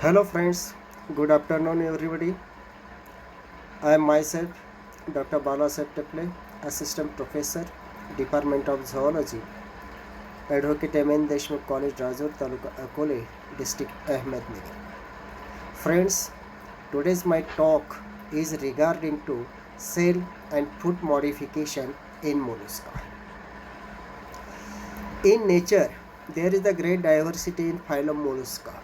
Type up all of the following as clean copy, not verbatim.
Hello friends, good afternoon everybody. I am myself Dr. Balasaheb Teple, Assistant Professor, Department of Zoology, Advocate M.N. Deshmukh College, Rajur Taluka, Akole, District Ahmednagar. Friends, today's my talk is regarding to cell and food modification in mollusca. In nature, there is a great diversity in phylum mollusca.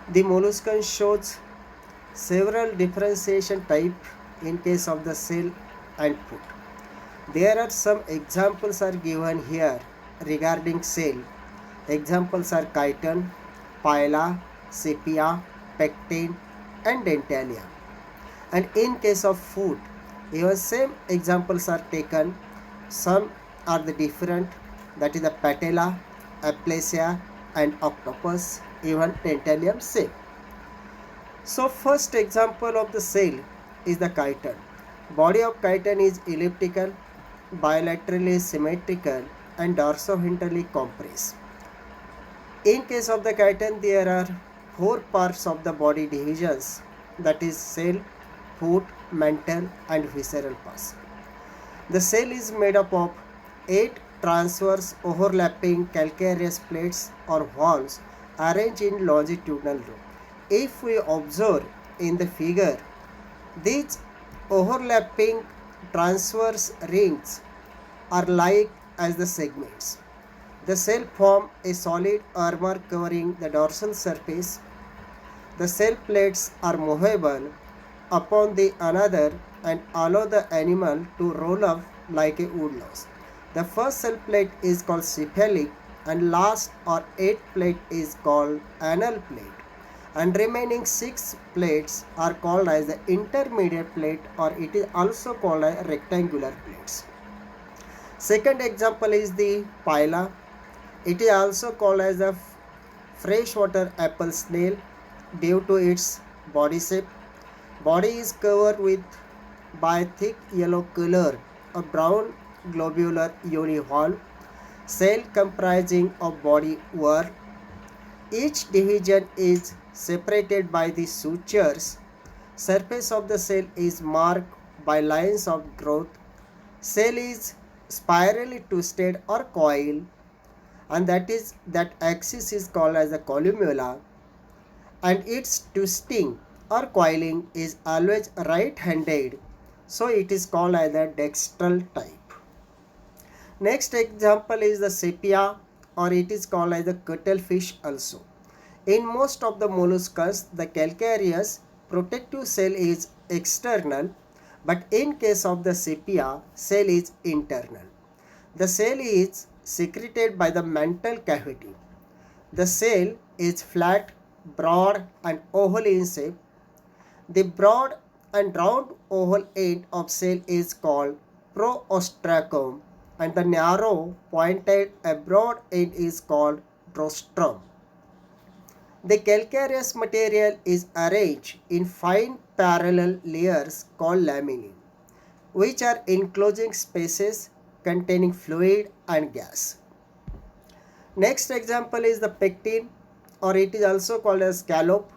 The molluscan shows several differentiation type in case of the cell and food. There are some examples are given here regarding cell. Examples are chitin, pila, sepia, pectin and dentalia. And in case of food, even same examples are taken. Some are the different, that is the patella, aplasia and octopus, even dentalium same. So first example of the cell is the chitin. Body of chitin is elliptical, bilaterally symmetrical and dorsoventrally compressed. In case of the chitin, there are four parts of the body divisions, that is cell, foot, mental and visceral parts. The cell is made up of 8 transverse overlapping calcareous plates or walls arranged in longitudinal row. If we observe in the figure, these overlapping transverse rings are like as the segments. The cell form a solid armor covering the dorsal surface. The cell plates are movable upon the another and allow the animal to roll up like a wood louse. The first cell plate is called cephalic and last or eighth plate is called anal plate, and remaining 6 plates are called as the intermediate plate, or it is also called as rectangular plates. Second example is the pila. It is also called as a freshwater apple snail due to its body shape. Body is covered with by thick yellow color, a brown globular univalve cell comprising of body whorl. Each division is separated by the sutures. Surface of the cell is marked by lines of growth. Cell is spirally twisted or coiled, and that axis is called as the columella, and its twisting or coiling is always right-handed, so it is called as the dextral type. Next example is the sepia, or it is called as the cuttlefish also. In most of the molluscs, the calcareous protective cell is external, but in case of the sepia, cell is internal. The cell is secreted by the mantle cavity. The cell is flat, broad and oval in shape. The broad and round oval end of cell is called proostracum, and the narrow pointed broad end is called rostrum. The calcareous material is arranged in fine parallel layers called laminae, which are enclosing spaces containing fluid and gas. Next example is the pectin, or it is also called as scallop.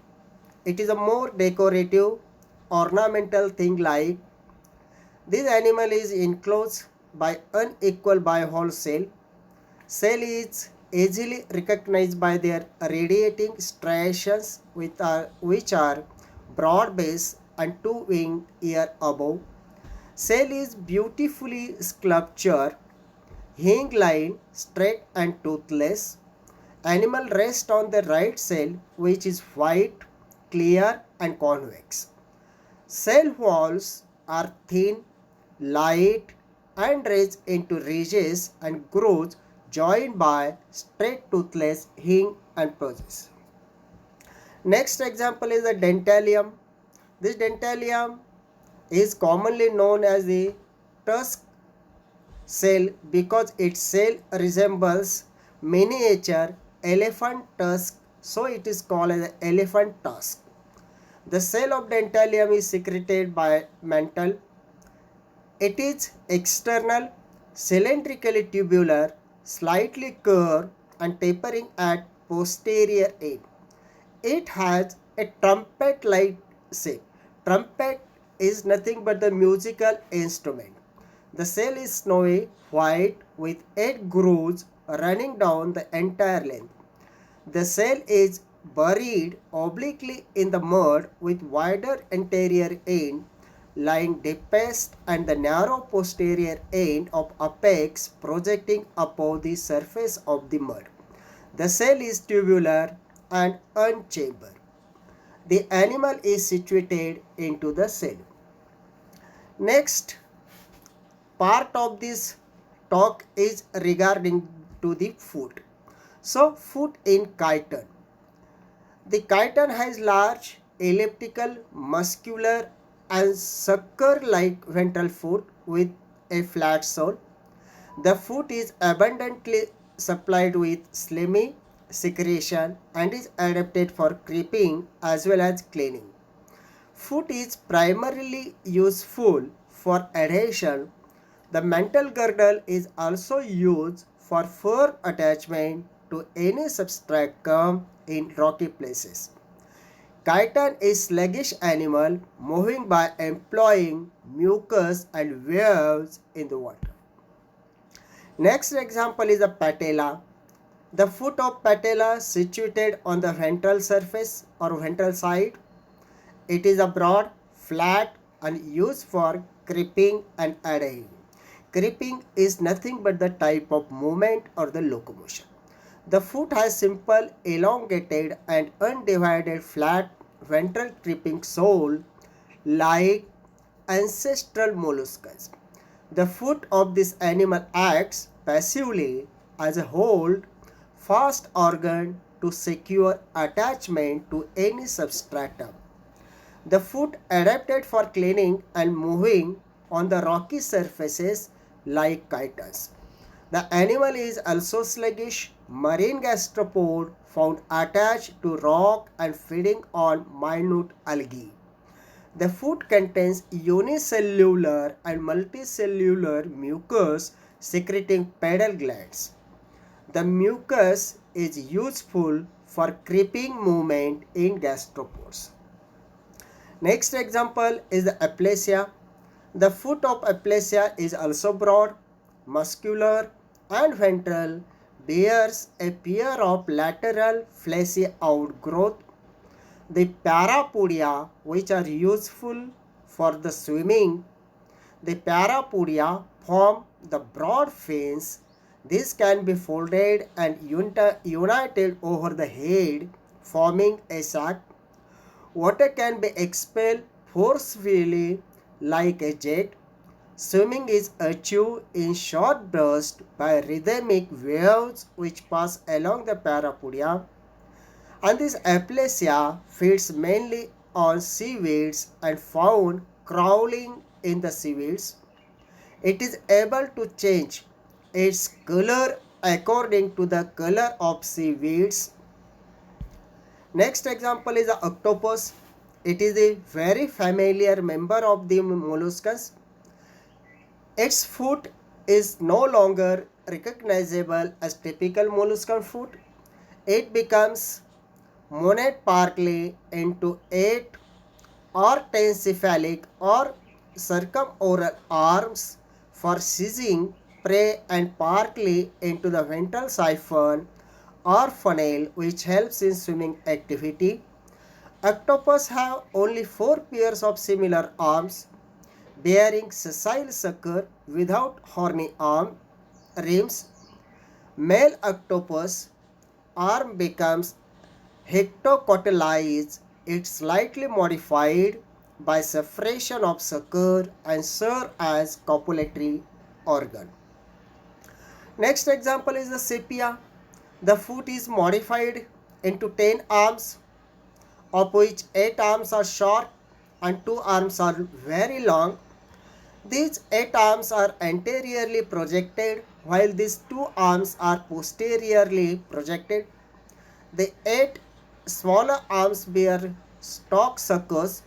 It is a more decorative ornamental thing like this animal is enclosed by unequal bivalve cell. Cell is easily recognized by their radiating striations which are broad base and two wing ear above. Cell is beautifully sculptured, hing line, straight and toothless. Animal rests on the right cell which is white, clear and convex. Cell walls are thin, light and raised into ridges and grooves joined by straight toothless hing and process. Next example is the dentalium. This dentalium is commonly known as the tusk cell because its cell resembles miniature elephant tusk, so it is called as elephant tusk. The cell of dentalium is secreted by mantle. It is external, cylindrically tubular, slightly curved and tapering at posterior end. It has a trumpet-like shape. Trumpet is nothing but the musical instrument. The shell is snowy white with 8 grooves running down the entire length. The shell is buried obliquely in the mud with wider anterior end lying deepest and the narrow posterior end of apex projecting above the surface of the mud. The shell is tubular and unchambered. The animal is situated into the shell. Next part of this talk is regarding to the foot. So foot in chiton. The chiton has large, elliptical, muscular and sucker-like ventral foot with a flat sole. The foot is abundantly supplied with slimy secretion and is adapted for creeping as well as cleaning. Foot is primarily useful for adhesion. The mental girdle is also used for firm attachment to any substratum in rocky places. Chiton is sluggish animal moving by employing mucus and waves in the water. Next example is a patella. The foot of patella situated on the ventral surface or ventral side. It is a broad, flat and used for creeping and adhering. Creeping is nothing but the type of movement or the locomotion. The foot has simple, elongated and undivided flat ventral creeping sole like ancestral molluscs. The foot of this animal acts passively as a hold fast organ to secure attachment to any substratum. The foot adapted for cleaning and moving on the rocky surfaces like chitons. The animal is also sluggish, marine gastropod found attached to rock and feeding on minute algae. The foot contains unicellular and multicellular mucus secreting pedal glands. The mucus is useful for creeping movement in gastropods. Next example is the aplasia. The foot of aplasia is also broad, muscular and ventral, bears a pair of lateral fleshy outgrowth. The parapodia, which are useful for the swimming, the parapodia form the broad fins. This can be folded and united over the head, forming a sac. Water can be expelled forcefully like a jet. Swimming is achieved in short bursts by rhythmic waves which pass along the parapodia. And this aplasia feeds mainly on seaweeds and found crawling in the seaweeds. It is able to change its color according to the color of seaweeds. Next example is the octopus. It is a very familiar member of the molluscs. Its foot is no longer recognizable as typical molluscan foot. It becomes monad partly into 8 or 10 cephalic or circumoral arms for seizing prey and partly into the ventral siphon or funnel which helps in swimming activity. Octopus have only 4 pairs of similar arms bearing sessile sucker without horny arm rims. Male octopus arm becomes hectocotylized. It's slightly modified by separation of sucker and serve as copulatory organ. Next example is the sepia. The foot is modified into 10 arms, of which 8 arms are short and 2 arms are very long. These 8 arms are anteriorly projected while these 2 arms are posteriorly projected. The 8 smaller arms bear stalk suckers.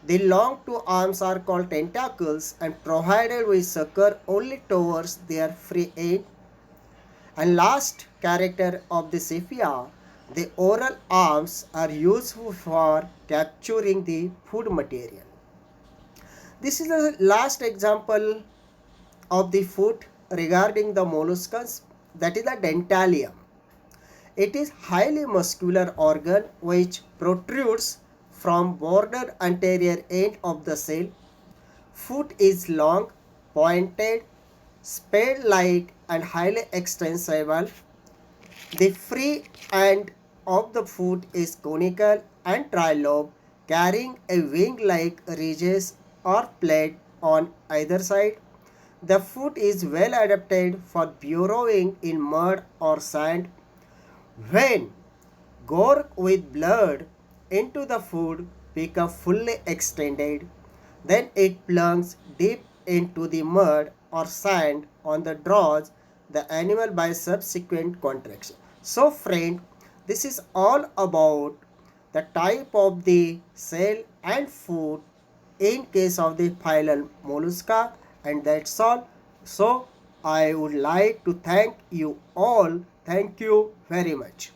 The long 2 arms are called tentacles and provided with sucker only towards their free end. And last character of the sepia, The oral arms are useful for capturing the food material. This is the last example of the foot regarding the molluscus, that is the dentalium. It is highly muscular organ which protrudes from border anterior end of the shell. Foot is long, pointed, spade-like and highly extensible. The free end of the foot is conical and trilobed, carrying a wing-like ridges or plate on either side. The foot is well adapted for burrowing in mud or sand. When gorge with blood into the foot become fully extended, then it plunges deep into the mud or sand on the draws the animal by subsequent contraction. So friend, this is all about the type of the cell and food in case of the phylum Mollusca, and that's all. So I would like to thank you all. Thank you very much.